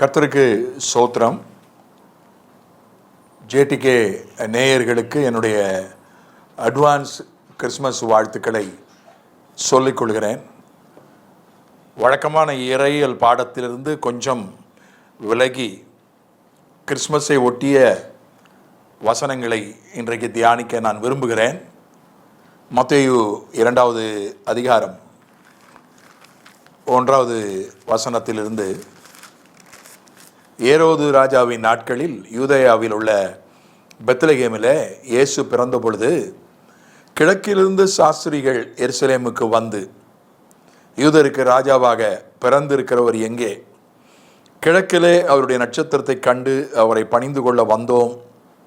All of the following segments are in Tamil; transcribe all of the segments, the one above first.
கர்த்தருக்கு ஸ்தோத்திரம். ஜேடிகே நேயர்களுக்கு என்னுடைய அட்வான்ஸ் கிறிஸ்மஸ் வாழ்த்துக்களை சொல்லிக்கொள்கிறேன். வழக்கமான இறையியல் பாடத்திலிருந்து கொஞ்சம் விலகி கிறிஸ்மஸை ஒட்டிய வசனங்களை இன்றைக்கு தியானிக்க நான் விரும்புகிறேன். மத்தேயு 2வது அதிகாரம் 1வது வசனத்திலிருந்து, ஏரோது ராஜாவின் நாட்களில் யூதேயாவில் உள்ள பெத்லகேமில் இயேசு பிறந்த பொழுது கிழக்கிலிருந்து சாஸ்திரிகள் எருசலேமுக்கு வந்து, யூதருக்கு ராஜாவாக பிறந்திருக்கிறவர் எங்கே? கிழக்கிலே அவருடைய நட்சத்திரத்தை கண்டு அவரை பணிந்து கொள்ள வந்தோம்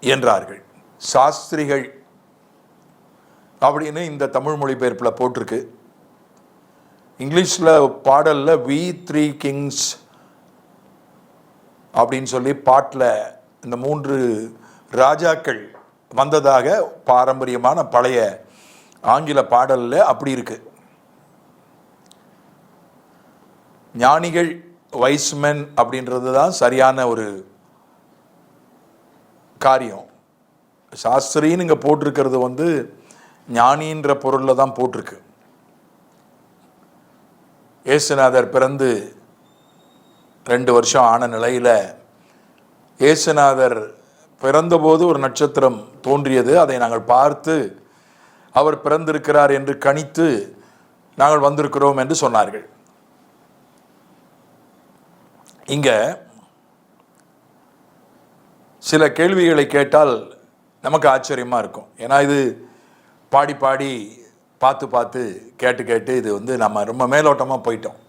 என்றார்கள். சாஸ்திரிகள் அப்படின்னு இந்த தமிழ் மொழிபெயர்ப்பில் போட்டிருக்கு. இங்கிலீஷில் பாடலில் We 3 Kings அப்படின்னு சொல்லி பாட்டில் இந்த 3 ராஜாக்கள் வந்ததாக பாரம்பரியமான பழைய ஆங்கில பாடலில் அப்படி இருக்கு. ஞானிகள், வைஸ்மென் அப்படின்றது தான் சரியான ஒரு காரியம். சாஸ்திரின்னு இங்கே போட்டிருக்கிறது ஞானின்ற பொருளில் தான் போட்டிருக்கு. இயேசுநாதர் பிறந்து 2 வருஷம் ஆன நிலையில், இயேசுநாதர் பிறந்தபோது ஒரு நட்சத்திரம் தோன்றியது. அதை நாங்கள் பார்த்து அவர் பிறந்திருக்கிறார் என்று கணித்து நாங்கள் வந்திருக்கிறோம் என்று சொன்னார்கள். இங்க சில கேள்விகளை கேட்டால் நமக்கு ஆச்சரியமா இருக்கும். ஏன்னா இது பாடி பாடி பார்த்து பார்த்து கேட்டு கேட்டு இது நம்ம ரொம்ப மேலோட்டமாக போயிட்டோம்.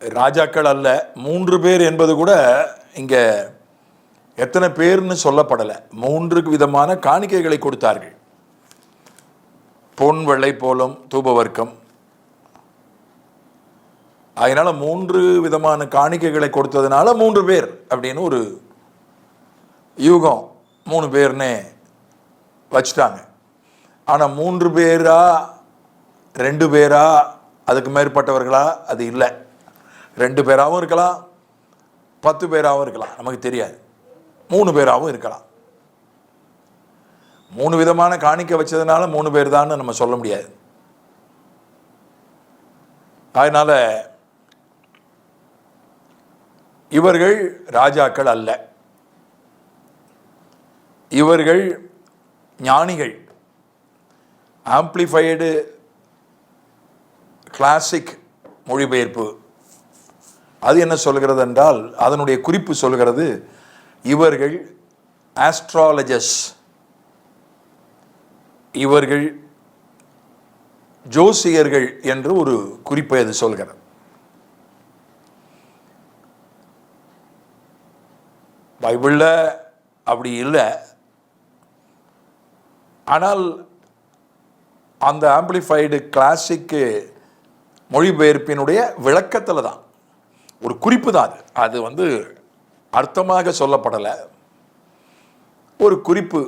ராஜாக்கள் அல்ல, 3 பேர் என்பது கூட இங்க எத்தனை பேர்னு சொல்லப்படலை. 3 விதமான காணிக்கைகளை கொடுத்தார்கள். பொன், வெள்ளை போலும், தூபவர்க்கம். அதனால 3 விதமான காணிக்கைகளை கொடுத்ததுனால 3 பேர் அப்படின்னு ஒரு யூகம் 3 பேர்னே வச்சுட்டாங்க. ஆனால் 3 பேரா 2 பேரா அதுக்கு மேற்பட்டவர்களா? அது இல்லை. 2 பேராகவும் இருக்கலாம், 10 பேராகவும் இருக்கலாம், நமக்கு தெரியாது. 3 பேராகவும் இருக்கலாம். 3 விதமான காணிக்கை வச்சதுனால 3 பேர் தான் நம்ம சொல்ல முடியாது. அதனால இவர்கள் ராஜாக்கள் அல்ல, இவர்கள் ஞானிகள். ஆம்பிளிஃபைடு கிளாசிக் மொழிபெயர்ப்பு அது என்ன சொல்கிறது என்றால், அதனுடைய குறிப்பு சொல்கிறது, இவர்கள் ஆஸ்ட்ராலஜர்ஸ், இவர்கள் ஜோசியர்கள் என்று ஒரு குறிப்பை அது சொல்கிறது. பைபிளில் அப்படி இல்லை. ஆனால் அந்த ஆம்பிளிஃபைடு கிளாசிக் மொழிபெயர்ப்பினுடைய விளக்கத்தில் தான் ஒரு குறிப்பு தான் அது. அது அர்த்தமாக சொல்லப்படலை, ஒரு குறிப்பு.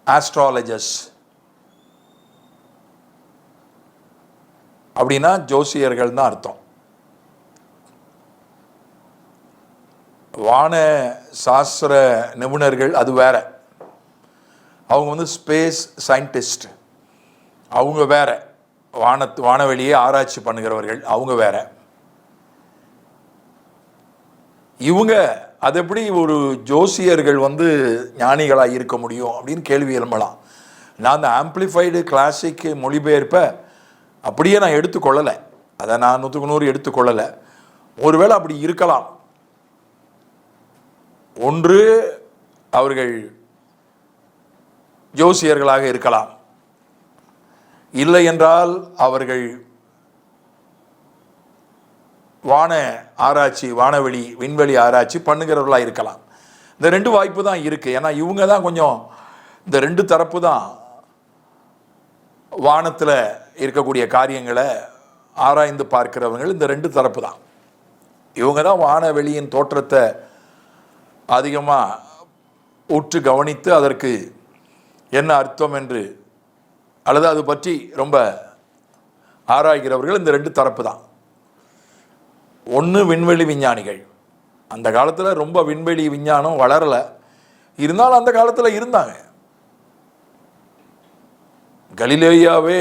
ஆஸ்ட்ராலஜர்ஸ் அப்படின்னா ஜோசியர்கள் தான் அர்த்தம். வான சாஸ்திர நிபுணர்கள் அது வேற. அவங்க ஸ்பேஸ் சயின்டிஸ்ட், அவங்க வேற. வானவெளியை ஆராய்ச்சி பண்ணுகிறவர்கள் அவங்க வேற. இவங்க அது எப்படி ஒரு ஜோசியர்கள் ஞானிகளாக இருக்க முடியும் அப்படின்னு கேள்வி எழும்பலாம். நான் அந்த ஆம்பிளிஃபைடு கிளாசிக் மொழிபெயர்ப்பை அப்படியே நான் எடுத்துக்கொள்ளலை. அதை நான் 100க்கு 100 எடுத்துக்கொள்ளலை. ஒருவேளை அப்படி இருக்கலாம். ஒன்று அவர்கள் ஜோசியர்களாக இருக்கலாம், இல்லை என்றால் அவர்கள் வான ஆராய்ச்சி, வானவெளி, விண்வெளி ஆராய்ச்சி பண்ணுகிறவர்களாக இருக்கலாம். இந்த 2 வாய்ப்பு தான் இருக்கு. ஏன்னா இவங்க தான் கொஞ்சம் இந்த 2 தரப்பு தான் வானத்தில் இருக்கக்கூடிய காரியங்களை ஆராய்ந்து பார்க்கிறவங்க. இந்த 2 தரப்பு தான். இவங்க தான் வானவெளியின் தோற்றத்தை அதிகமாக உற்று கவனித்து அதற்கு என்ன அர்த்தம் என்று அல்லது அது பற்றி ரொம்ப ஆராய்கிறவர்கள் இந்த ரெண்டு தரப்பு தான். ஒன்று விண்வெளி விஞ்ஞானிகள். அந்த காலத்தில் ரொம்ப விண்வெளி விஞ்ஞானம் வளரலை, இருந்தாலும் அந்த காலத்தில் இருந்தாங்க. கலிலேயாவே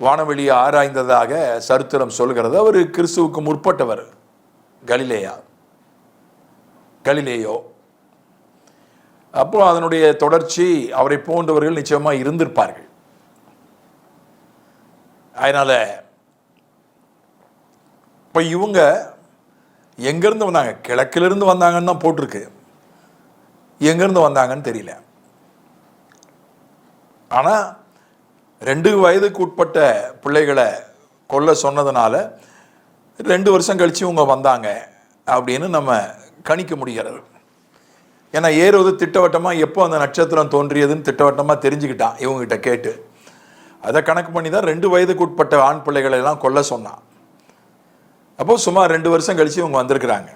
வானவெளியை ஆராய்ந்ததாக சரித்திரம் சொல்கிறது. அவர் கிறிஸ்துவுக்கு முற்பட்டவர். கலிலேயோ. அப்போ அதனுடைய தொடர்ச்சி அவரை போன்றவர்கள் நிச்சயமா இருந்திருப்பார்கள். அதனால இப்ப இவங்க எங்கிருந்து வந்தாங்க? கிழக்கிலிருந்து வந்தாங்கன்னு தான் போட்டிருக்கு, எங்கிருந்து வந்தாங்கன்னு தெரியல. ஆனா 2 வயதுக்கு உட்பட்ட பிள்ளைகளை கொல்ல சொன்னதுனால 2 வருஷம் கழிச்சு இவங்க வந்தாங்க அப்படின்னு நம்ம கணிக்க முடிகிறது. ஏன்னா ஏறுவது திட்டவட்டமாக எப்போ அந்த நட்சத்திரம் தோன்றியதுன்னு திட்டவட்டமாக தெரிஞ்சுக்கிட்டான் இவங்ககிட்ட கேட்டு. அதை கணக்கு பண்ணி தான் 2 வயதுக்கு உட்பட்ட ஆண் பிள்ளைகளை எல்லாம் கொல்ல சொன்னான். அப்போ சுமார் 2 வருஷம் கழிச்சு இவங்க வந்திருக்கிறாங்க.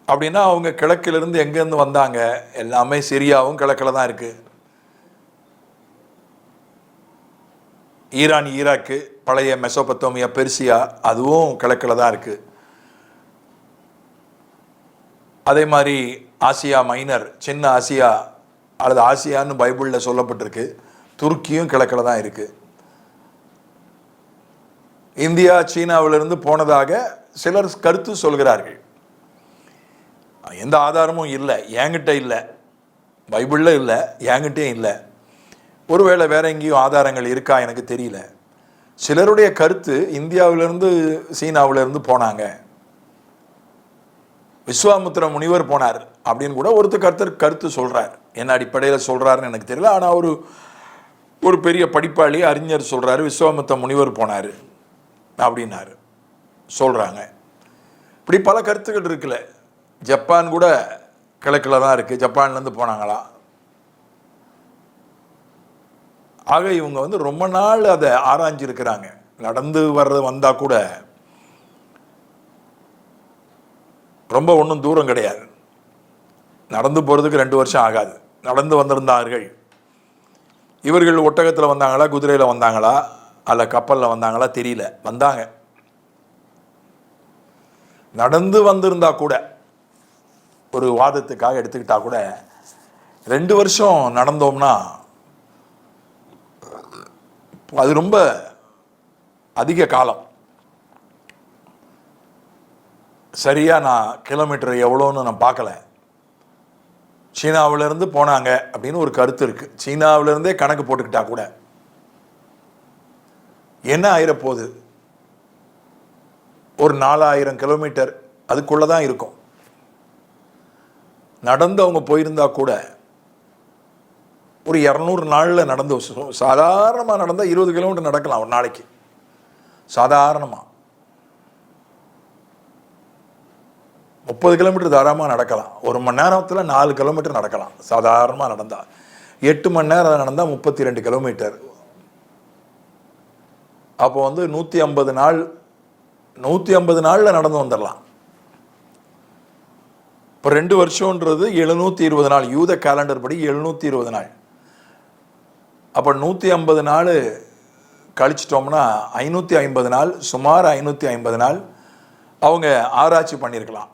அப்படின்னா அவங்க கிழக்கிலிருந்து எங்கேருந்து வந்தாங்க? எல்லாமே சிரியாவும் கிழக்கில் தான் இருக்கு. ஈரான், ஈராக்கு, பழைய மெசோபத்தோமியா, பெர்சியா, அதுவும் கிழக்கில் தான் இருக்கு. அதே மாதிரி ஆசியா மைனர், சின்ன ஆசியா அல்லது ஆசியான்னு பைபிளில் சொல்லப்பட்டிருக்கு, துருக்கியும் கிழக்கில் தான் இருக்கு. இந்தியா சீனாவிலிருந்து போனதாக சிலர் கருத்து சொல்கிறார்கள். எந்த ஆதாரமும் இல்லை, என்கிட்ட இல்லை, பைபிளில் இல்லை, என்கிட்டயும் இல்லை. ஒருவேளை வேற எங்கேயும் ஆதாரங்கள் இருக்கா எனக்கு தெரியல. சிலருடைய கருத்து இந்தியாவிலிருந்து சீனாவிலிருந்து போனாங்க, விஸ்வாமுத்திர முனிவர் போனார் அப்படின்னு கூட ஒருத்தர் கருத்து சொல்றார். என்ன அடிப்படையில் சொல்றாருன்னு எனக்கு தெரியல. ஆனால் ஒரு பெரிய படிப்பாளி அறிஞர் சொல்றாரு விஸ்வாமுத்திர முனிவர் போனார் அப்படின்னாரு சொல்றாங்க. இப்படி பல கருத்துக்கள் இருக்குல்ல. ஜப்பான் கூட கிழக்கில் தான் இருக்கு, ஜப்பான்லேருந்து போனாங்களா? ஆக இவங்க ரொம்ப நாள் அதை ஆராய்ஞ்சிருக்கிறாங்க. நடந்து வந்தா கூட ரொம்ப ஒன்றும் தூரம் கிடையாது, நடந்து போகிறதுக்கு 2 வருஷம் ஆகாது. நடந்து வந்திருந்தார்கள். இவர்கள் ஒட்டகத்தில் வந்தாங்களா, குதிரையில் வந்தாங்களா, அல்ல கப்பலில் வந்தாங்களா தெரியல, வந்தாங்க. நடந்து வந்திருந்தா கூட, ஒரு வாதத்துக்காக எடுத்துக்கிட்டா கூட 2 வருஷம் நடந்தோம்னா அது ரொம்ப அதிக காலம். சரியா நான் கிலோமீட்டர் எவ்வளோன்னு நான் பார்க்கல. சீனாவிலிருந்து போனாங்க அப்படின்னு ஒரு கருத்து இருக்கு. சீனாவிலிருந்தே கணக்கு போட்டுக்கிட்டா கூட என்ன ஆயிரப்போகுது? ஒரு 4000 கிலோமீட்டர் அதுக்குள்ளதான் இருக்கும். நடந்து அவங்க போயிருந்தா கூட ஒரு 200 நாள்ல நடந்து, சாதாரணமா நடந்தா 20 கிலோமீட்டர் நடக்கலாம் ஒரு நாளைக்கு. சாதாரணமா 30 கிலோமீட்டர் தாராளமாக நடக்கலாம். 1 மணி நேரத்தில் 4 கிலோமீட்டர் நடக்கலாம் சாதாரணமாக நடந்தா. 8 மணி நேரம் நடந்தால் 32 கிலோமீட்டர். அப்போ 150 நாள், 150 நாளில் நடந்து வந்துடலாம். இப்போ 2 வருஷம்ன்றது 720 நாள், யூத கேலண்டர் படி 720 நாள். அப்போ 150 நாள் கழிச்சிட்டோம்னா 550 நாள், சுமார் 550 நாள் அவங்க ஆராய்ச்சி பண்ணியிருக்கலாம்.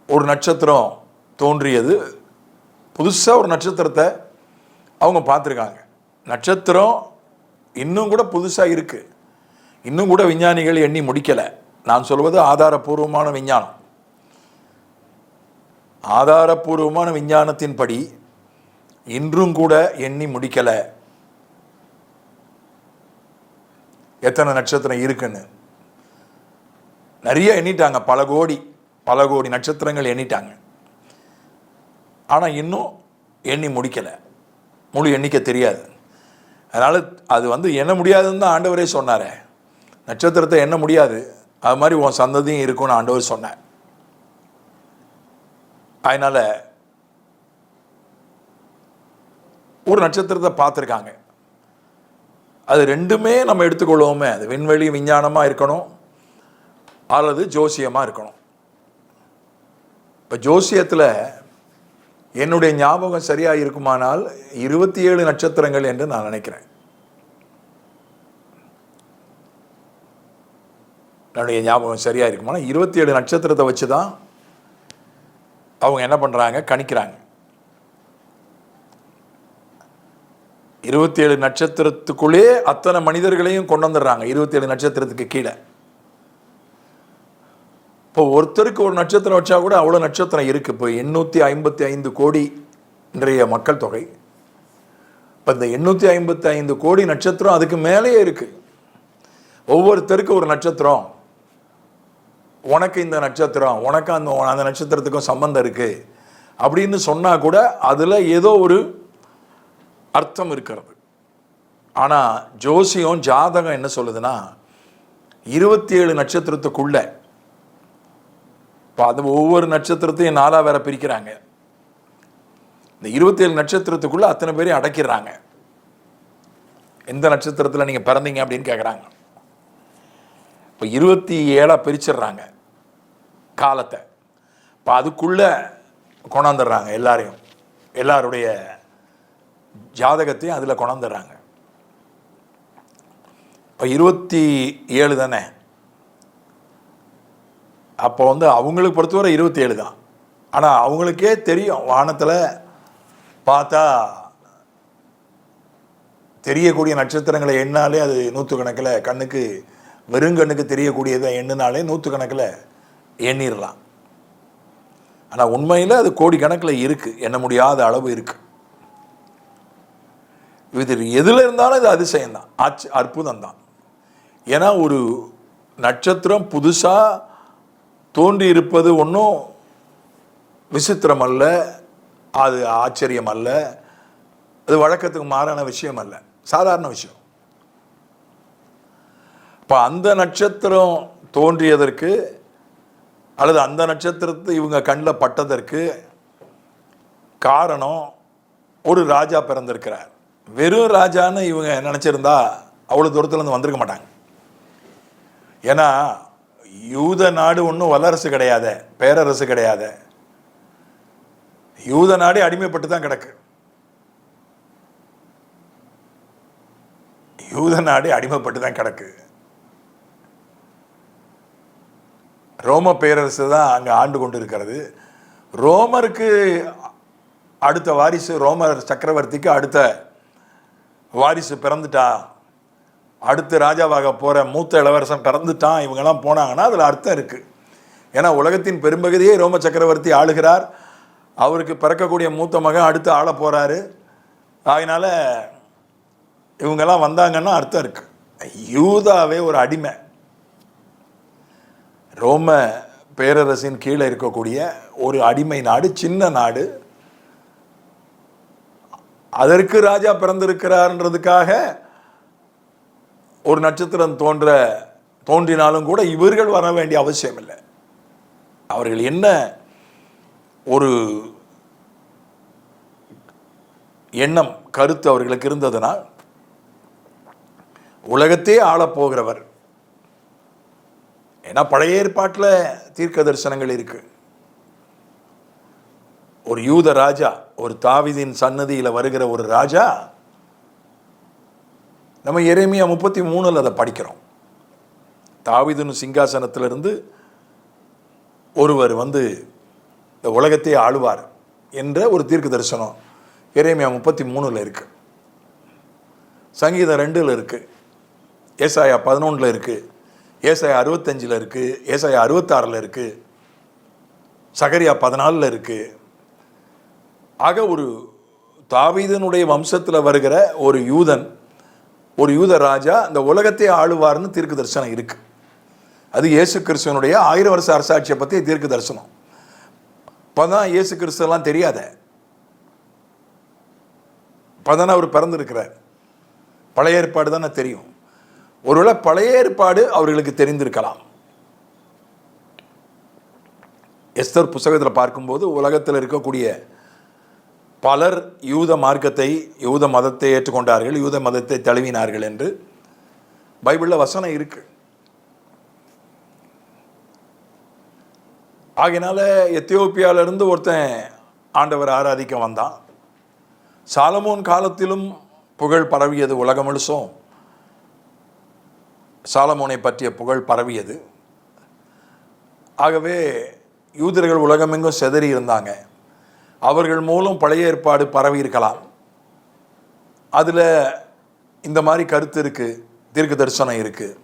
ஒரு நட்சத்திரம் தோன்றியது, புதுசாக ஒரு நட்சத்திரத்தை அவங்க பார்த்துருக்காங்க. நட்சத்திரம் இன்னும் கூட புதுசாக இருக்கு, இன்னும் கூட விஞ்ஞானிகள் எண்ணி முடிக்கலை. நான் சொல்வது ஆதாரபூர்வமான விஞ்ஞானம். ஆதாரபூர்வமான விஞ்ஞானத்தின்படி இன்றும் கூட எண்ணி முடிக்கலை எத்தனை நட்சத்திரம் இருக்குன்னு. நிறைய எண்ணிட்டாங்க, பல கோடி நட்சத்திரங்கள் எண்ணிட்டாங்க. ஆனால் இன்னும் எண்ணி முடிக்கலை, முழு எண்ணிக்கை தெரியாது. அதனால் அது எண்ண முடியாதுன்னு தான் ஆண்டவரே சொன்னார். நட்சத்திரத்தை எண்ண முடியாது, அது மாதிரி உன் சந்ததியும் இருக்கும்னு ஆண்டவர் சொன்னார். அதனால ஒரு நட்சத்திரத்தை பார்த்துருக்காங்க. அது ரெண்டுமே நம்ம எடுத்துக்கொள்வோமே, அது விண்வெளி விஞ்ஞானமாக இருக்கணும் அல்லது ஜோசியமாக இருக்கணும். இப்போ ஜோசியத்தில் என்னுடைய ஞாபகம் சரியாக இருக்குமானால் 27 நட்சத்திரங்கள் என்று நான் நினைக்கிறேன். என்னுடைய ஞாபகம் சரியாக இருக்குமானா 27 நட்சத்திரத்தை வச்சு தான் அவங்க என்ன பண்ணுறாங்க, கணிக்கிறாங்க. 27 நட்சத்திரத்துக்குள்ளே அத்தனை மனிதர்களையும் கொண்டு வந்துடுறாங்க 27 நட்சத்திரத்துக்கு கீழே. இப்போ ஒருத்தருக்கு ஒரு நட்சத்திரம் வச்சா கூட அவ்வளோ நட்சத்திரம் இருக்குது. இப்போ 855 கோடி இன்றைய மக்கள் தொகை. இப்போ இந்த 855 கோடி நட்சத்திரம் அதுக்கு மேலேயே இருக்கு. ஒவ்வொருத்தருக்கு ஒரு நட்சத்திரம், உனக்கு இந்த நட்சத்திரம், உனக்கு அந்த நட்சத்திரத்துக்கும் சம்பந்தம் இருக்கு அப்படின்னு சொன்னா கூட அதுல ஏதோ ஒரு அர்த்தம் இருக்கிறது. ஆனா ஜோசியம் ஜாதகம் என்ன சொல்லுதுன்னா 27 நட்சத்திரத்துக்குள்ள, அது ஒவ்வொரு நட்சத்திரத்தையும் 4 வேற பிரிக்கிறாங்க. இந்த 27 நட்சத்திரத்துக்குள்ள அத்தனை பேரையும் அடக்கிடுறாங்க. எந்த நட்சத்திரத்தில் நீங்க பிறந்தீங்க அப்படின்னு கேட்குறாங்க. இப்போ 27 பிரிச்சிடுறாங்க காலத்தை. இப்போ அதுக்குள்ள கொண்டாந்துடுறாங்க எல்லாரையும், எல்லாருடைய ஜாதகத்தையும் அதில் கொண்டாந்துடுறாங்க. இப்போ 27 தானே, அப்போ அவங்களுக்கு பொறுத்தவரை 27 தான். ஆனால் அவங்களுக்கே தெரியும், வானத்தில் பார்த்தா தெரியக்கூடிய நட்சத்திரங்களை எண்ணாலே அது நூற்றுக்கணக்கில், கண்ணுக்கு வெறுங்கண்ணுக்கு தெரியக்கூடியதை எண்ணினாலே நூற்றுக்கணக்கில் எண்ணிடலாம். ஆனால் உண்மையில் அது கோடிக்கணக்கில் இருக்குது, எண்ண முடியாத அளவு இருக்குது. இது எதில் இருந்தாலும் இது அதிசயம் தான், அற்புதம் தான். ஏன்னா ஒரு நட்சத்திரம் புதுசாக தோன்றி இருப்பது ஒன்றும் விசித்திரம் அல்ல, அது ஆச்சரியம் அல்ல, அது வழக்கத்துக்கு மாறான விஷயம் அல்ல, சாதாரண விஷயம். இப்போ அந்த நட்சத்திரம் தோன்றியதற்கு அல்லது அந்த நட்சத்திரத்தை இவங்க கண்ணில் பட்டதற்கு காரணம் ஒரு ராஜா பிறந்திருக்கிறார். வெறும் ராஜான்னு இவங்க நினச்சிருந்தா அவ்வளோ தூரத்துலேருந்து வந்திருக்க மாட்டாங்க. ஏன்னா யூத நாடு ஒன்றும் வல்லரசு கிடையாது, பேரரசு கிடையாது. யூத நாடு அடிமைப்பட்டு தான் கிடக்கு. யூத நாடு அடிமைப்பட்டு தான் கிடக்கு. ரோம பேரரசு தான் அங்கே ஆண்டு கொண்டு இருக்கிறது. ரோமருக்கு அடுத்த வாரிசு, ரோமர் சக்கரவர்த்திக்கு அடுத்த வாரிசு பிறந்துட்டா, அடுத்த ராஜாவாக போகிற மூத்த இளவரசன் பிறந்துட்டான், இவங்கெல்லாம் போனாங்கன்னா அதில் அர்த்தம் இருக்குது. ஏன்னா உலகத்தின் பெரும்பகுதியே ரோம சக்கரவர்த்தி ஆளுகிறார், அவருக்கு பிறக்கக்கூடிய மூத்த மகன் அடுத்து ஆள போகிறாரு. அதனால் இவங்கெல்லாம் வந்தாங்கன்னா அர்த்தம் இருக்குது. யூதாவே ஒரு அடிமை, ரோம பேரரசின் கீழே இருக்கக்கூடிய ஒரு அடிமை நாடு, சின்ன நாடு. அதற்கு ராஜா பிறந்திருக்கிறார்ன்றதுக்காக ஒரு நட்சத்திரம் தோன்றினாலும் கூட இவர்கள் வர வேண்டிய அவசியம் இல்லை. அவர்கள் என்ன ஒரு எண்ணம், கருத்து அவர்களுக்கு இருந்ததுன்னா, உலகத்தையே ஆளப்போகிறவர். ஏன்னா பழைய ஏற்பாட்டில் தீர்க்க தரிசனங்கள் இருக்கு. ஒரு யூத ராஜா, ஒரு தாவீதின் சன்னதியில் வருகிற ஒரு ராஜா, நம்ம எரேமியா 33 அதை படிக்கிறோம். தாவீதின் சிங்காசனத்திலிருந்து ஒருவர் இந்த உலகத்தையே ஆளுவார் என்ற ஒரு தீர்க்க தரிசனம் எரேமியா 33 இருக்கு. சங்கீதம் 2 இருக்கு, ஏசாயா 11 இருக்கு, ஏசாயா 65 இருக்கு, ஏசாயா 66 இருக்கு, சகரியா 14 இருக்கு. ஆக ஒரு தாவீதினுடைய வம்சத்தில் வருகிற ஒரு யூதன், ஒரு யூத ராஜா இந்த உலகத்தை ஆளுவார்னு தீர்க்க தரிசனம் இருக்கு. அது இயேசு கிறிஸ்துவனுடைய 1000 வருஷ அரசாட்சியை பற்றி தீர்க்க தரிசனம். இப்போதான் இயேசு கிறிஸ்துவெல்லாம் தெரியாத, இப்போதானே அவர் பிறந்திருக்கிறார். பழைய ஏற்பாடு தானே தெரியும். ஒருவேளை பழைய ஏற்பாடு அவர்களுக்கு தெரிந்திருக்கலாம். எஸ்தர் புத்தகத்தில் பார்க்கும்போது உலகத்தில் இருக்கக்கூடிய பலர் யூத மார்க்கத்தை, யூத மதத்தை ஏற்றுக்கொண்டார்கள், யூத மதத்தை தழுவினார்கள் என்று பைபிளில் வசனம் இருக்கு. ஆகையினால எத்தியோப்பியாவிலிருந்து ஒருத்தன் ஆண்டவர் ஆராதிக்க வந்தான். சாலமோன் காலத்திலும் புகழ் பரவியது, உலகம் முழுசும் சாலமோனை பற்றிய புகழ் பரவியது. ஆகவே யூதர்கள் உலகமெங்கும் சிதறி இருந்தாங்க. அவர்கள் மூலம் பழைய ஏற்பாடு பரவி இருக்கலாம். அதில் இந்த மாதிரி கருத்து இருக்குது, தீர்க்க தரிசனம் இருக்குது.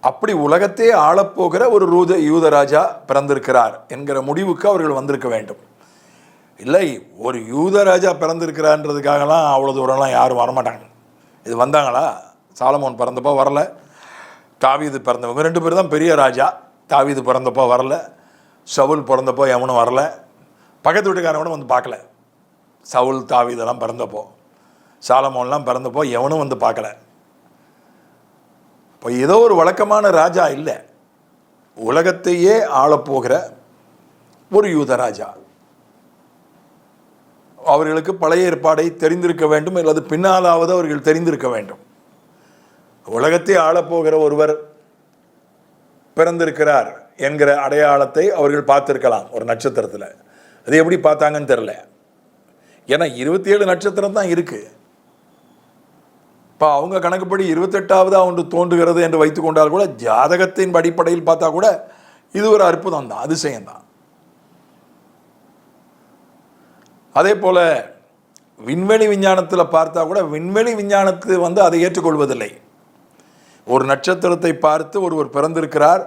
அப்படி உலகத்தையே ஆளப்போகிற ஒரு யூத ராஜா பிறந்திருக்கிறார் என்கிற முடிவுக்கு அவர்கள் வந்திருக்க வேண்டும். இல்லை, ஒரு யூத ராஜா பிறந்திருக்கிறான்றதுக்காகலாம் அவ்வளோ தூரம்லாம் யாரும் வரமாட்டாங்க. இது வந்தாங்களா? சாலமோன் பிறந்தப்போ வரல, தாவீது பிறந்தவங்க 2 பேர் தான் பெரிய ராஜா. தாவீது பிறந்தப்போ வரல, சவுல் பிறந்தப்போ எவனும் வரல, பக்கத்து வீட்டுக்காரன் வந்து பார்க்கல. சவுல் தாவீதெல்லாம் பிறந்தப்போ, சாலமோன்லாம் பிறந்தப்போ எவனும் வந்து பார்க்கல. இப்போ ஏதோ ஒரு வழக்கமான ராஜா இல்லை, உலகத்தையே ஆளப்போகிற ஒரு யூத ராஜா. அவர்களுக்கு பழைய ஏற்பாடை தெரிந்திருக்க வேண்டும், அல்லது பின்னாலாவது அவர்கள் தெரிந்திருக்க வேண்டும். உலகத்தை ஆளப்போகிற ஒருவர் பிறந்திருக்கிறார் என்கிற அடையாளத்தை அவர்கள் பார்த்திருக்கலாம் ஒரு நட்சத்திரத்தில். அது எப்படி பார்த்தாங்கன்னு தெரியல. ஏன்னா 27 நட்சத்திரம் தான் இருக்கு. இப்போ அவங்க கணக்குப்படி 28வது ஒன்று தோன்றுகிறது என்று வைத்துக் கொண்டால் கூட, ஜாதகத்தின் அடிப்படையில் பார்த்தா கூட இது ஒரு அற்புதம் தான், அதிசயம்தான். அதே போல விண்வெளி விஞ்ஞானத்தில் பார்த்தா கூட, விண்வெளி விஞ்ஞானத்துக்கு அதை ஏற்றுக்கொள்வதில்லை. ஒரு நட்சத்திரத்தை பார்த்து ஒருவர் பிறந்திருக்கிறார்,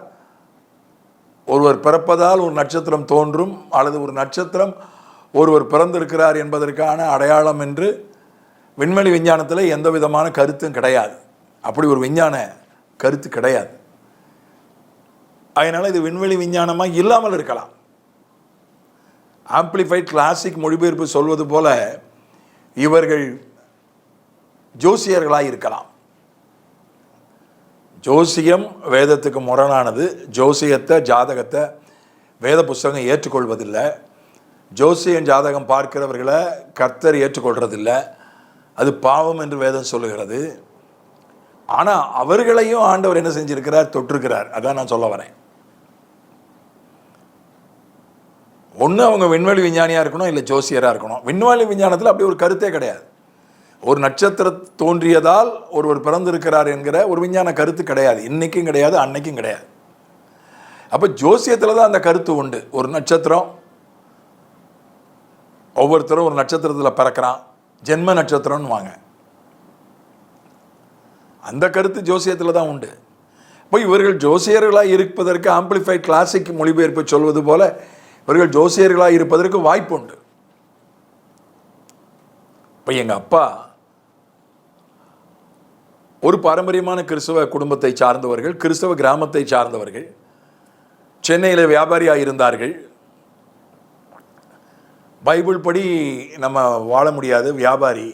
ஒருவர் பிறப்பதால் ஒரு நட்சத்திரம் தோன்றும், அல்லது ஒரு நட்சத்திரம் ஒருவர் பிறந்திருக்கிறார் என்பதற்கான அடையாளம் என்று விண்வெளி விஞ்ஞானத்தில் எந்த விதமான கருத்தும் கிடையாது. அப்படி ஒரு விஞ்ஞான கருத்து கிடையாது. அதனால் இது விண்வெளி விஞ்ஞானமாக இல்லாமல் இருக்கலாம். ஆம்பிளிஃபைட் கிளாசிக் மொழிபெயர்ப்பு சொல்வது போல இவர்கள் ஜோசியர்களாக இருக்கலாம். ஜோசியம் வேதத்துக்கு முரணானது. ஜோசியத்தை, ஜாதகத்தை வேத புஸ்தகம் ஏற்றுக்கொள்வதில்லை. ஜோசியன் ஜாதகம் பார்க்கிறவர்களை கர்த்தர் ஏற்றுக்கொள்றதில்லை. அது பாவம் என்று வேதம் சொல்லுகிறது. ஆனால் அவர்களையும் ஆண்டவர் என்ன செஞ்சிருக்கிறார்? தொற்றிருக்கிறார். அதான் நான் சொல்ல வரேன். ஒன்று அவங்க விண்வெளி விஞ்ஞானியாக இருக்கணும், இல்லை ஜோசியராக இருக்கணும். விண்வெளி விஞ்ஞானத்தில் அப்படி ஒரு கருத்தே கிடையாது. ஒரு நட்சத்திரம் தோன்றியதால் ஒருவர் பிறந்திருக்கிறார் என்கிற ஒரு விஞ்ஞான கருத்து கிடையாது. இன்னைக்கும் கிடையாது, அன்னைக்கும் கிடையாது. அப்போ ஜோசியத்தில் தான் அந்த கருத்து உண்டு. ஒரு நட்சத்திரம், ஒவ்வொருத்தரும் ஒரு நட்சத்திரத்தில் பிறக்கிறான், ஜென்ம நட்சத்திரம்னு வாங்க, அந்த கருத்து ஜோசியத்தில் தான் உண்டு. இப்போ இவர்கள் ஜோசியர்களாக இருப்பதற்கு ஆம்பிளிஃபைட் கிளாசிக் மொழிபெயர்ப்பு சொல்வது போல இவர்கள் ஜோசியர்களாக இருப்பதற்கு வாய்ப்பு உண்டு. இப்போ எங்கள் அப்பா ஒரு பாரம்பரியமான கிறிஸ்தவ குடும்பத்தை சார்ந்தவர்கள், கிறிஸ்தவ கிராமத்தை சார்ந்தவர்கள். சென்னையில் வியாபாரியாக இருந்தார்கள். பைபிள் படி நம்ம வாழ முடியாது, வியாபாரி,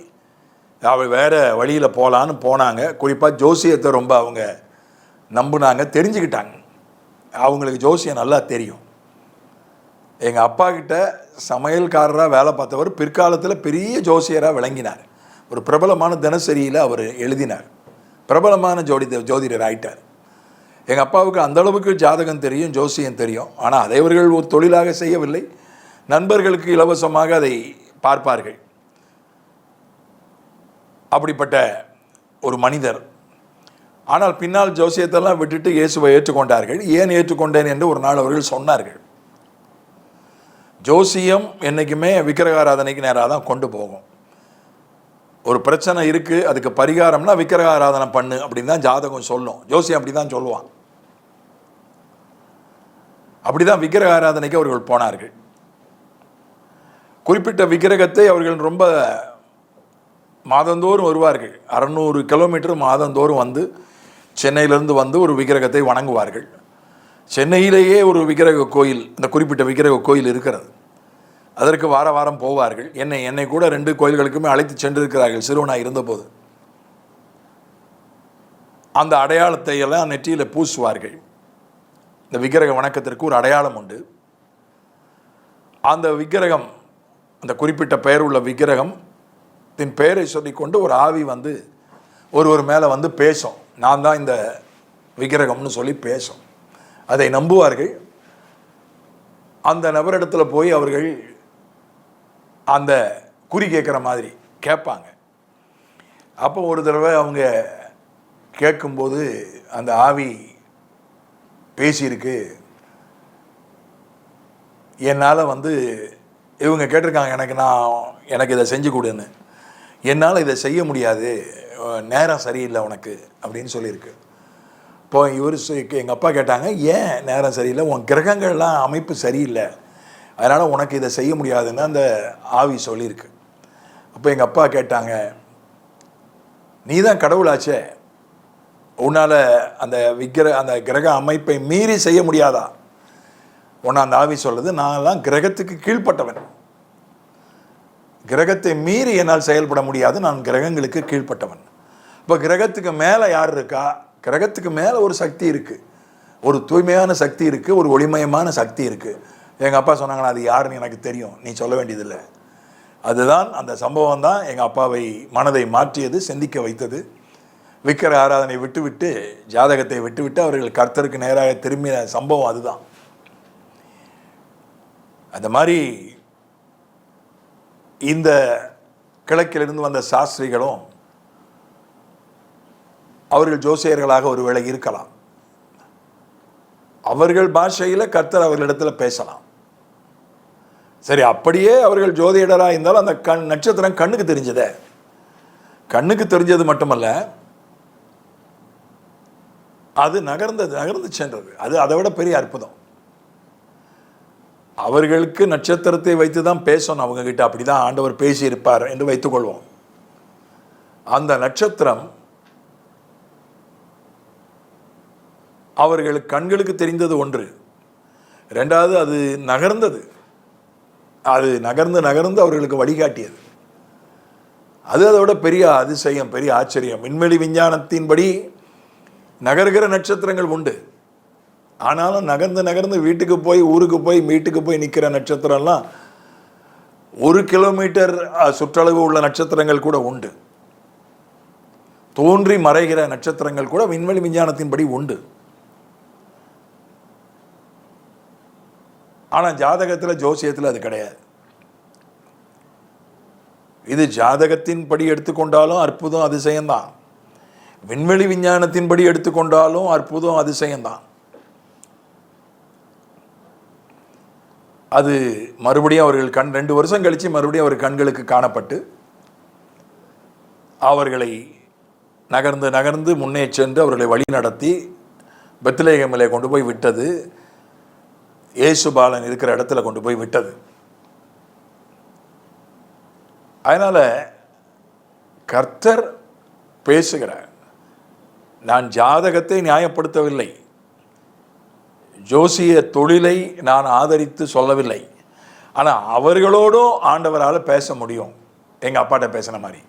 அவள் வேறு வழியில் போகலான்னு போனாங்க. குறிப்பாக ஜோசியத்தை ரொம்ப அவங்க நம்பினாங்க, தெரிஞ்சுக்கிட்டாங்க. அவங்களுக்கு ஜோசியம் நல்லா தெரியும். எங்கள் அப்பா கிட்ட சமையல்காரராக வேலை பார்த்தவர் பிற்காலத்தில் பெரிய ஜோசியராக விளங்கினார். ஒரு பிரபலமான தினசரியில் அவர் எழுதினார். பிரபலமான ஜோதிடர் ஆயிட்டார். எங்கள் அப்பாவுக்கு அந்தளவுக்கு ஜாதகம் தெரியும், ஜோசியம் தெரியும். ஆனால் அதை அவர்கள் ஒரு தொழிலாக செய்யவில்லை. நண்பர்களுக்கு இலவசமாக அதை பார்ப்பார்கள். அப்படிப்பட்ட ஒரு மனிதர். ஆனால் பின்னால் ஜோசியத்தெல்லாம் விட்டுட்டு இயேசுவை ஏற்றுக்கொண்டார்கள். ஏன் ஏற்றுக்கொண்டேன் என்று ஒரு நாள் அவர்கள் சொன்னார்கள். ஜோசியம் என்றைக்குமே விக்கிரகாராதனைக்கு நேராக தான் கொண்டு போகும். ஒரு பிரச்சனை இருக்குது, அதுக்கு பரிகாரம்னா விக்கிரகாராதனை பண்ணு அப்படின்னு தான் ஜாதகம் சொல்லும். ஜோசியம் அப்படி தான் சொல்லுவான். அப்படி தான் விக்கிரகாராதனைக்கு அவர்கள் போனார்கள். குறிப்பிட்ட விக்கிரகத்தை அவர்கள் ரொம்ப மாதந்தோறும் வருவார்கள். 600 கிலோமீட்டர் மாதந்தோறும் வந்து சென்னையிலிருந்து வந்து ஒரு விக்கிரகத்தை வணங்குவார்கள். சென்னையிலேயே ஒரு விக்கிரக கோயில், இந்த குறிப்பிட்ட விக்கிரக கோயில் இருக்கிறது. அதற்கு வார வாரம் போவார்கள். என்னை கூட 2 கோயில்களுக்குமே அழைத்து சென்றிருக்கிறார்கள் சிறுவனாக இருந்தபோது. அந்த அடையாளத்தை எல்லாம் நெற்றியில் பூசுவார்கள். இந்த விக்கிரக வணக்கத்திற்கு ஒரு அடையாளம் உண்டு. அந்த விக்கிரகம், அந்த குறிப்பிட்ட பெயர் உள்ள விக்கிரகம் பெயரை சொல்லிக்கொண்டு ஒரு ஆவி வந்து ஒருவர் மேலே வந்து பேசும். நான் தான் இந்த விக்கிரகம்னு சொல்லி பேசும். அதை நம்புவார்கள். அந்த நபரிடத்தில் போய் அவர்கள் அந்த குறி கேட்குற மாதிரி கேட்பாங்க. அப்போ ஒரு தடவை அவங்க கேட்கும்போது அந்த ஆவி பேசியிருக்கு. என்னால் இவங்க கேட்டிருக்காங்க, எனக்கு இதை செஞ்சு கொடுன்னு. என்னால் இதை செய்ய முடியாது, நேரம் சரியில்லை உனக்கு அப்படின்னு சொல்லியிருக்கு. இப்போ எங்கள் அப்பா கேட்டாங்க, ஏன் நேரம் சரியில்லை? உன் கிரகங்கள்லாம் அமைப்பு சரியில்லை, அதனால் உனக்கு இதை செய்ய முடியாதுன்னு அந்த ஆவி சொல்லியிருக்கு. அப்போ எங்கள் அப்பா கேட்டாங்க, நீ தான் கடவுளாச்சே, உன்னால் அந்த கிரக அமைப்பை மீறி செய்ய முடியாதா? உன்னை அந்த ஆவி சொல்லுது, நான்லாம் கிரகத்துக்கு கீழ்ப்பட்டவன், கிரகத்தை மீறி என்னால் செயல்பட முடியாது, நான் கிரகங்களுக்கு கீழ்ப்பட்டவன். இப்போ கிரகத்துக்கு மேலே யார் இருக்கா? கிரகத்துக்கு மேலே ஒரு சக்தி இருக்குது, ஒரு தூய்மையான சக்தி இருக்குது, ஒரு ஒளிமயமான சக்தி இருக்குது. எங்கள் அப்பா சொன்னாங்களா, அது யாருன்னு எனக்கு தெரியும், நீ சொல்ல வேண்டியதில்லை. அதுதான் அந்த சம்பவம் தான் எங்கள் அப்பாவை மனதை மாற்றியது, சிந்திக்க வைத்தது. விக்கிர ஆராதனை விட்டுவிட்டு, ஜாதகத்தை விட்டுவிட்டு அவர்கள் கர்த்தருக்கு நேராக திரும்பின சம்பவம் அதுதான். அந்த மாதிரி இந்த கிழக்கிலிருந்து வந்த சாஸ்திரிகளும் அவர்கள் ஜோசியர்களாக ஒருவேளை இருக்கலாம். அவர்கள் பாஷையில் கர்த்தர் அவர்களிடத்தில் பேசலாம். சரி, அப்படியே அவர்கள் ஜோதிடராக இருந்தாலும் அந்த நட்சத்திரம் கண்ணுக்கு தெரிஞ்சதே, கண்ணுக்கு தெரிஞ்சது மட்டுமல்ல, அது நகர்ந்து சென்றது. அது அதை விட பெரிய அற்புதம். அவர்களுக்கு நட்சத்திரத்தை வைத்து தான் பேசணும் அவங்க கிட்ட, அப்படிதான் ஆண்டவர் பேசி இருப்பார் என்று வைத்துக்கொள்வோம். அந்த நட்சத்திரம் அவர்களுக்கு கண்களுக்கு தெரிந்தது ஒன்று, ரெண்டாவது அது நகர்ந்தது, அது நகர்ந்து அவர்களுக்கு வழிகாட்டியது. அதை விட பெரிய அதிசயம், பெரிய ஆச்சரியம். விண்வெளி விஞ்ஞானத்தின்படி நகர்கிற நட்சத்திரங்கள் உண்டு, ஆனாலும் நகர்ந்து வீட்டுக்கு போய், ஊருக்கு போய், வீட்டுக்கு போய் நிற்கிற நட்சத்திரம்லாம் 1 கிலோமீட்டர் சுற்றளவு உள்ள நட்சத்திரங்கள் கூட உண்டு. தோன்றி மறைகிற நட்சத்திரங்கள் கூட விண்வெளி விஞ்ஞானத்தின்படி உண்டு. ஆனால் ஜாதகத்தில், ஜோசியத்தில் அது கிடையாது. இது ஜாதகத்தின்படி எடுத்துக்கொண்டாலும் அற்புதம், அதிசயம்தான். விண்வெளி விஞ்ஞானத்தின்படி எடுத்துக்கொண்டாலும் அற்புதம், அதிசயம்தான். அது மறுபடியும் அவர்கள் 2 வருஷம் கழித்து மறுபடியும் அவர் கண்களுக்கு காணப்பட்டு அவர்களை நகர்ந்து முன்னே சென்று அவர்களை வழி நடத்தி பெத்லகேமிலே கொண்டு போய் விட்டது. இயேசு பாலன் இருக்கிற இடத்துல கொண்டு போய் விட்டது. அதனால கர்த்தர் பேசுகிறார். நான் ஜாதகத்தை நியாயப்படுத்தவில்லை, ஜோசிய தொழிலை நான் ஆதரித்து சொல்லவில்லை. ஆனால் அவர்களோடும் ஆண்டவரால் பேச முடியும். எங்கள் அப்பாட்ட பேசின மாதிரி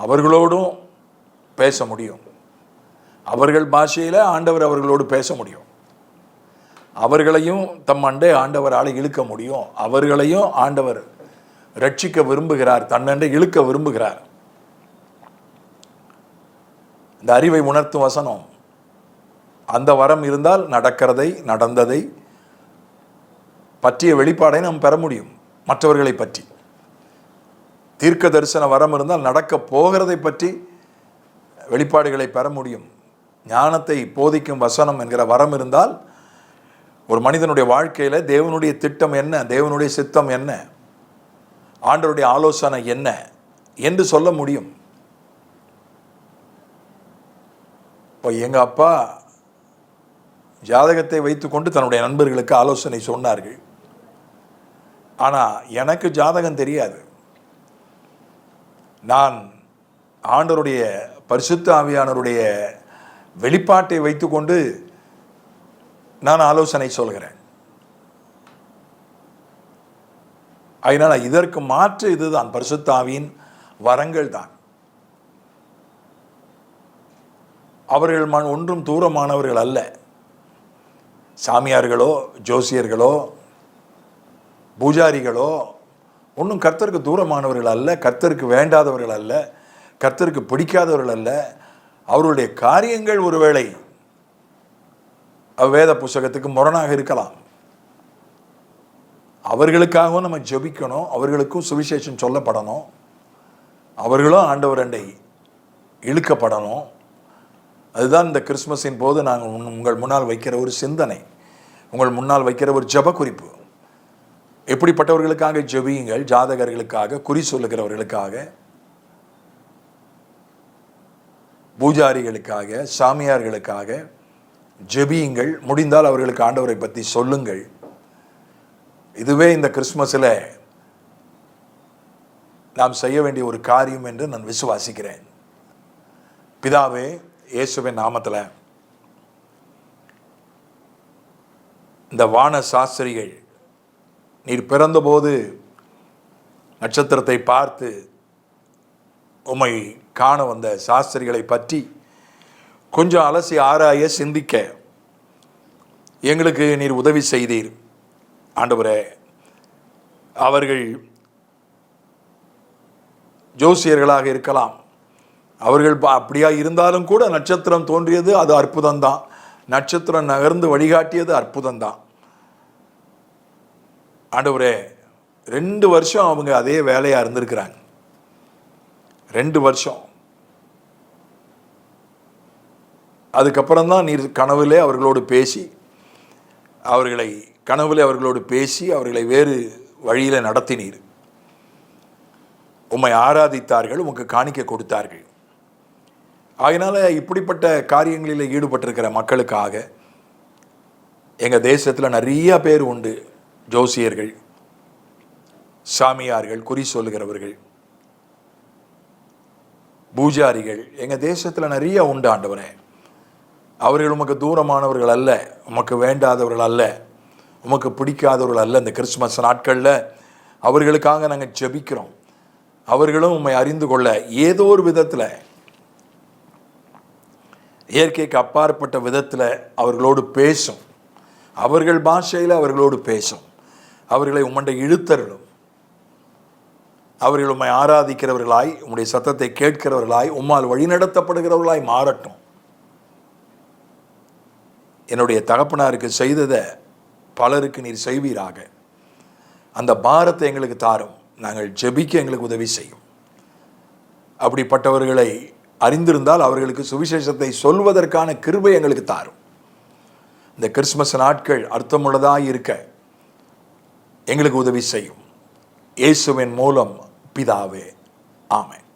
அவர்களோடும் பேச முடியும். அவர்கள் பாஷையில் ஆண்டவர் அவர்களோடு பேச முடியும். அவர்களையும் தம்மண்டே ஆண்டவரால் இழுக்க முடியும். அவர்களையும் ஆண்டவர் ரட்சிக்க விரும்புகிறார், தன்னண்டை இழுக்க விரும்புகிறார். இந்த அறிவை உணர்த்தும் வசனம், அந்த வரம் இருந்தால் நடக்கிறதை, நடந்ததை பற்றிய வெளிப்பாடை நாம் பெற முடியும். மற்றவர்களை பற்றி தீர்க்க தரிசன வரம் இருந்தால் நடக்க போகிறதை பற்றி வெளிப்பாடுகளை பெற முடியும். ஞானத்தை போதிக்கும் வசனம் என்கிற வரம் இருந்தால் ஒரு மனிதனுடைய வாழ்க்கையில் தேவனுடைய திட்டம் என்ன, தேவனுடைய சித்தம் என்ன, ஆண்டவருடைய ஆலோசனை என்ன என்று சொல்ல முடியும். இப்போ எங்கள் அப்பா ஜாதகத்தை வைத்துக்கொண்டு தன்னுடைய நண்பர்களுக்கு ஆலோசனை சொன்னார்கள். ஆனால் எனக்கு ஜாதகம் தெரியாது. நான் ஆண்டவருடைய பரிசுத்த ஆவியானவருடைய வெளிப்பாட்டை வைத்துக்கொண்டு நான் ஆலோசனை சொல்கிறேன். அதனால் இதற்கு மாற்று இதுதான், பரிசுத்த ஆவியின் வரங்கள் தான். அவர்கள் ஒன்றும் தூரமானவர்கள் அல்ல. சாமியார்களோ, ஜோசியர்களோ, பூஜாரிகளோ ஒன்றும் கர்த்தருக்கு தூரமானவர்கள் அல்ல, கர்த்தருக்கு வேண்டாதவர்கள் அல்ல, கர்த்தருக்கு பிடிக்காதவர்கள் அல்ல. அவருடைய காரியங்கள் ஒருவேளை வேத புஸ்தகத்துக்கு முரணாக இருக்கலாம். அவர்களுக்காகவும் நம்ம ஜெபிக்கணும், அவர்களுக்கும் சுவிசேஷம் சொல்லப்படணும், அவர்களும் ஆண்டவர் அண்டை இழுக்கப்படணும். அதுதான் இந்த கிறிஸ்மஸின் போது நாங்கள் உங்கள் முன்னால் வைக்கிற ஒரு சிந்தனை, உங்கள் முன்னால் வைக்கிற ஒரு ஜெப குறிப்பு. எப்படிப்பட்டவர்களுக்காக ஜெபியுங்கள்? ஜாதகர்களுக்காக, குறி சொல்லுகிறவர்களுக்காக, பூஜாரிகளுக்காக, சாமியார்களுக்காக ஜெபியுங்கள். முடிந்தால் அவர்களுக்கு ஆண்டவரை பற்றி சொல்லுங்கள். இதுவே இந்த கிறிஸ்மஸில் நாம் செய்ய வேண்டிய ஒரு காரியம் என்று நான் விசுவாசிக்கிறேன். பிதாவே, இயேசுவின் நாமத்தில் இந்த வான சாஸ்திரிகள் நீர் பிறந்தபோது நட்சத்திரத்தை பார்த்து உம்மை காண வந்த சாஸ்திரிகளை பற்றி கொஞ்சம் அலசி ஆராய சிந்திக்க எங்களுக்கு நீர் உதவி செய்தீர். ஆண்டவரே, அவர்கள் ஜோசியர்களாக இருக்கலாம், அவர்கள் அப்படியா இருந்தாலும் கூட நட்சத்திரம் தோன்றியது அது அற்புதம்தான், நட்சத்திரம் நகர்ந்து வழிகாட்டியது அற்புதம்தான். ஆண்டவரே, 2 வருஷம் அவங்க அதே வேலையாக இருந்திருக்கிறாங்க. 2 வருஷம். அதுக்கப்புறம் தான் நீர் கனவுலே அவர்களோடு பேசி அவர்களை வேறு வழியில் நடத்தினீர். உம்மை ஆராதித்தார்கள், உமக்கு காணிக்கை கொடுத்தார்கள். அதனால் இப்படிப்பட்ட காரியங்களில் ஈடுபட்டிருக்கிற மக்களுக்காக எங்கள் தேசத்தில் நிறைய பேர் உண்டு. ஜோசியர்கள், சாமியார்கள், குறி சொல்லுகிறவர்கள், பூஜாரிகள் எங்கள் தேசத்தில் நிறைய உண்டு. ஆண்டவரே, அவர்கள் உமக்கு தூரமானவர்கள் அல்ல, உமக்கு வேண்டாதவர்கள் அல்ல, உமக்கு பிடிக்காதவர்கள் அல்ல. இந்த கிறிஸ்துமஸ் நாட்களில் அவர்களுக்காக நாங்கள் ஜெபிக்கிறோம். அவர்களும் உம்மை அறிந்து கொள்ள ஏதோ ஒரு விதத்தில், இயற்கைக்கு அப்பாற்பட்ட விதத்தில் அவர்களோடு பேசும், அவர்கள் பாஷையில் அவர்களோடு பேசும், அவர்களை உம்மண்டை இழுத்தருளும். அவர்கள் உம்மை ஆராதிக்கிறவர்களாய், உம்முடைய சத்தத்தை கேட்கிறவர்களாய், உம்மால் வழிநடத்தப்படுகிறவர்களாய் மாறட்டும். என்னுடைய தகப்பனாருக்கு செய்ததை பலருக்கு நீர் செய்வீராக. அந்த பாரத்தை எங்களுக்கு தாரும். நாங்கள் ஜெபிக்க எங்களுக்கு உதவி செய்யும். அப்படிப்பட்டவர்களை அறிந்திருந்தால் அவர்களுக்கு சுவிசேஷத்தை சொல்வதற்கான கிருபை எங்களுக்கு தாரும். இந்த கிறிஸ்துமஸ் நாட்கள் அர்த்தமுள்ளதாக இருக்க எங்களுக்கு உதவி செய்யும். இயேசுவின் மூலம் பிதாவே, ஆமென்.